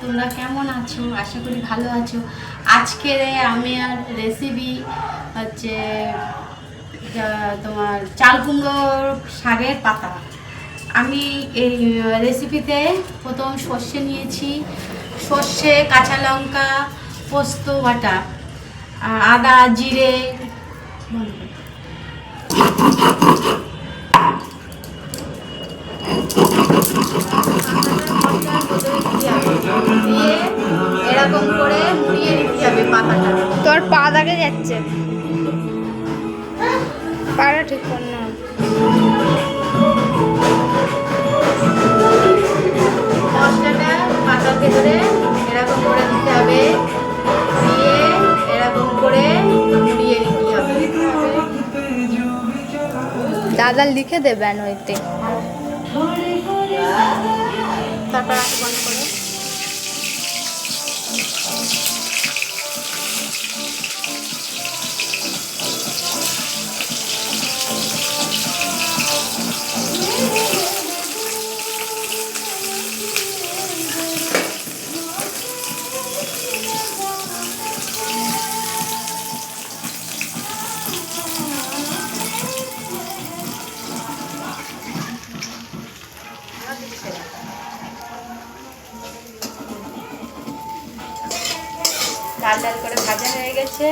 তোমরা কেমন আছো? আশা করি ভালো আছো। আজকের আমি আর রেসিপি হচ্ছে তোমার চাল কুমড়ো শাকের পাতা। আমি এই রেসিপিতে প্রথম সর্ষে নিয়েছি, সর্ষে, কাঁচা লঙ্কা, পোস্ত বাটা, আদা, জিরে, দিয়ে এরকম করে মুড়িয়ে নিতে হবে পাতাটা। তোর পা দাগে যাচ্ছে, পাটা ঠিক কর না। মশলাটা পাতার ভেতরে এরকম করে দিতে হবে, দিয়ে এরকম করে মুড়িয়ে নিতে হবে। দাদা লিখে দেবেন হইতে। তারপর আঁচ বন্ধ করে লাল লাল করে ভাজা হয়ে গেছে।